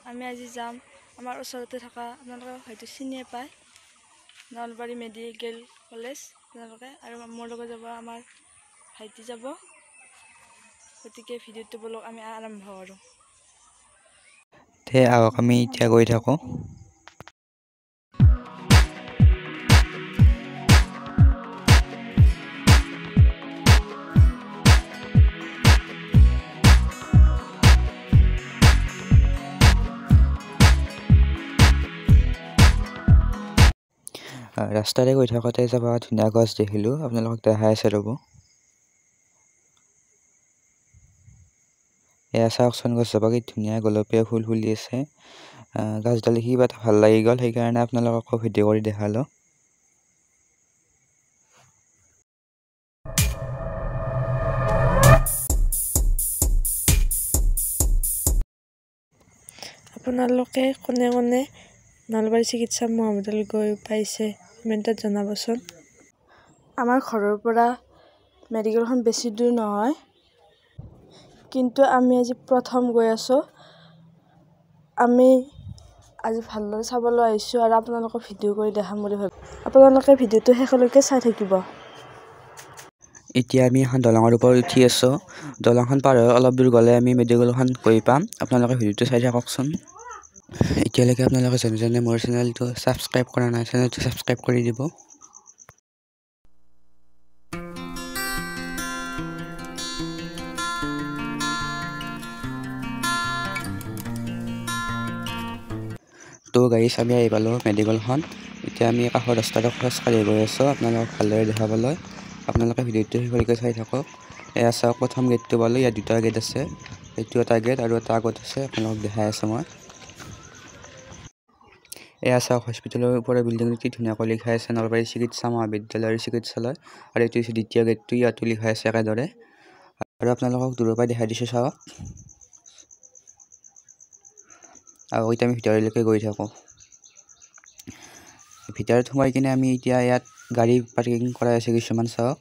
আমি আজি যাম আমাৰ ওচৰতে থকা আপোনালোকে হয়তো চিনিয়ে পায় নলবাৰী মেডিকেল কলেজ আপোনালোকে আৰু মোৰ লগত যাব আমাৰ ভাইটি যাব গতিকে ভিডিঅ'টো বলক আমি আৰম্ভ কৰোঁ তে আহক আমি এতিয়া গৈ থাকোঁ ৰাস্তাৰে গৈ থাকোঁতে যাবা ধুনীয়া গছ দেখিলোঁ আপোনালোকক দেখাই আছে ৰ'ব এয়া চাওকচোন গছ জোপা কি ধুনীয়া গোলপীয়া ফুল ফুলি আছে গছডাল দেখি কিবা এটা ভাল লাগি গ'ল সেইকাৰণে আপোনালোকক ভিডিঅ' কৰি দেখালোঁ আপোনালোকে কোনে কোনে নলবাৰী চিকিৎসা মহাবিদ্যালয় গৈ পাইছে কমেণ্টত জনাবচোন আমাৰ ঘৰৰ পৰা মেডিকেলখন বেছি দূৰ নহয় কিন্তু আমি আজি প্ৰথম গৈ আছোঁ আমি আজি ভালদৰে চাবলৈ আহিছোঁ আৰু আপোনালোকক ভিডিঅ' কৰি দেখাম বুলি ভাবিছোঁ আপোনালোকে ভিডিঅ'টো শেষলৈকে চাই থাকিব এতিয়া আমি এখন দলঙৰ ওপৰত উঠি আছোঁ দলংখন পাৰ হৈ অলপ দূৰ গ'লে আমি মেডিকেলখন গৈ পাম আপোনালোকে ভিডিঅ'টো চাই থাককচোন এতিয়ালৈকে আপোনালোকে যোনে মোৰ চেনেলটো ছাবস্ক্ৰাইব কৰা নাই চেনেলটো ছাবস্ক্ৰাইব কৰি দিব তো গাইছ আমি আহি পালোঁ মেডিকেলখন এতিয়া আমি কাষৰ ৰাস্তাটো খোজকাঢ়ি গৈ আছোঁ আপোনালোকক ভালদৰে দেখাবলৈ আপোনালোকে ভিডিঅ'টো শেষলৈকে চাই থাকক এয়া চাওক প্ৰথম গেটটো পালোঁ ইয়াত দুটা গেট আছে এইটো এটা গেট আৰু এটা আগত আছে আপোনালোকক দেখাই আছোঁ মই এয়া চাওক হস্পিটেলৰ ওপৰৰ বিল্ডিংটো কি ধুনীয়াকৈ লিখা আছে নলবাৰী চিকিৎসা মহাবিদ্যালয়ৰ চিকিৎসালয় আৰু এইটো হৈছে দ্বিতীয় গেটটো ইয়াতো লিখা আছে একেদৰে আৰু আপোনালোকক দূৰৰ পৰা দেখাই দিছোঁ চাওক আৰু এতিয়া আমি ভিতৰলৈকে গৈ থাকোঁ ভিতৰত সোমাই কিনে আমি এতিয়া ইয়াত গাড়ী পাৰ্কিং কৰাই আছে কিছুমান চাওক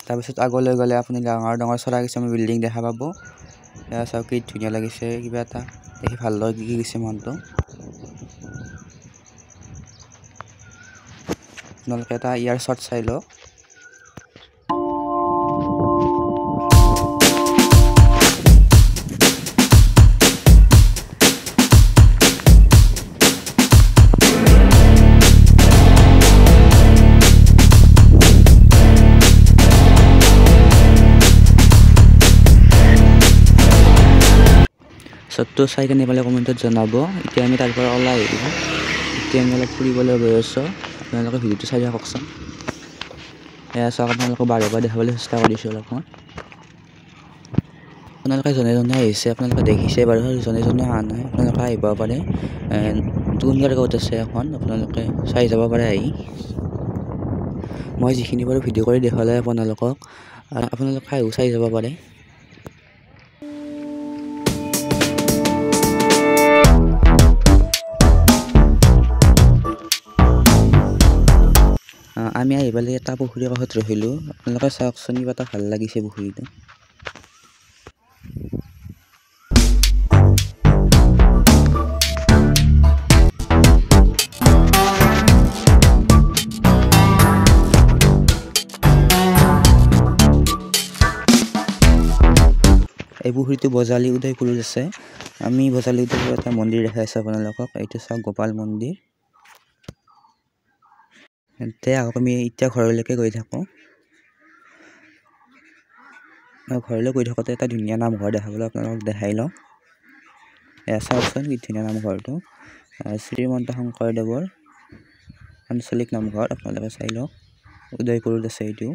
তাৰপিছত আগলৈ গ'লে আপুনি ডাঙৰ ডাঙৰ চৰাই কিছুমান বিল্ডিং দেখা পাব এয়া চাওক কি ধুনীয়া লাগিছে কিবা এটা দেখি ভাল লাগি গৈছে মনটো আপোনালোকে এটা ইয়াৰ শ্বট চাই লওক শ্বটটো চাই কেনে পালে কমেণ্টত জনাব এতিয়া আমি তাৰ পৰা ওলাই আহিলোঁ এতিয়া আমি অলপ ফুৰিবলৈ গৈ আছোঁ আপোনালোকে ভিডিঅ'টো চাই থাককচোন এয়া চাওক আপোনালোকক বাহিৰৰ পৰা দেখাবলৈ চেষ্টা কৰিছোঁ অলপমান আপোনালোকে জনে জনে আহিছে আপোনালোকে দেখিছে বাৰু জনে জনে অহা নাই আপোনালোকে আহিব পাৰে নতুনকৈ গাঁৱত আছে এখন আপোনালোকে চাই যাব পাৰে আহি মই যিখিনি বাৰু ভিডিঅ' কৰি দেখালে আপোনালোকক আপোনালোকে আহিও চাই যাব পাৰে আমি আহি পালে এটা পুখুৰীৰ কাষত ৰখিলোঁ আপোনালোকে চাওকচোন কিবা এটা ভাল লাগিছে পুখুৰীটো এই পুখুৰীটো বজালী উদয়পুৰত আছে আমি বজালী উদয়পুৰত এটা মন্দিৰ দেখাই আছোঁ আপোনালোকক এইটো চাওক গোপাল মন্দিৰ আকৌ আমি এতিয়া ঘৰলৈকে গৈ থাকোঁ ঘৰলৈ গৈ থাকোঁতে এটা ধুনীয়া নামঘৰ দেখাবলৈ আপোনালোকক দেখাই লওঁ এয়া চাওকচোন কি ধুনীয়া নামঘৰটো শ্ৰীমন্ত শংকৰদেৱৰ আঞ্চলিক নামঘৰ আপোনালোকে চাই লওক উদয়পুৰত আছে এইটো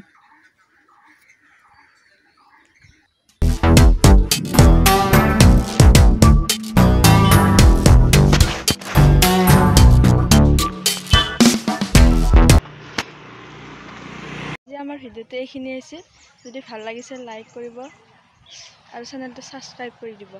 আমাৰ ভিডিঅ'টো এইখিনি আছিল যদি ভাল লাগিছে লাইক কৰিব আৰু চেনেলটো ছাবস্ক্ৰাইব কৰি দিব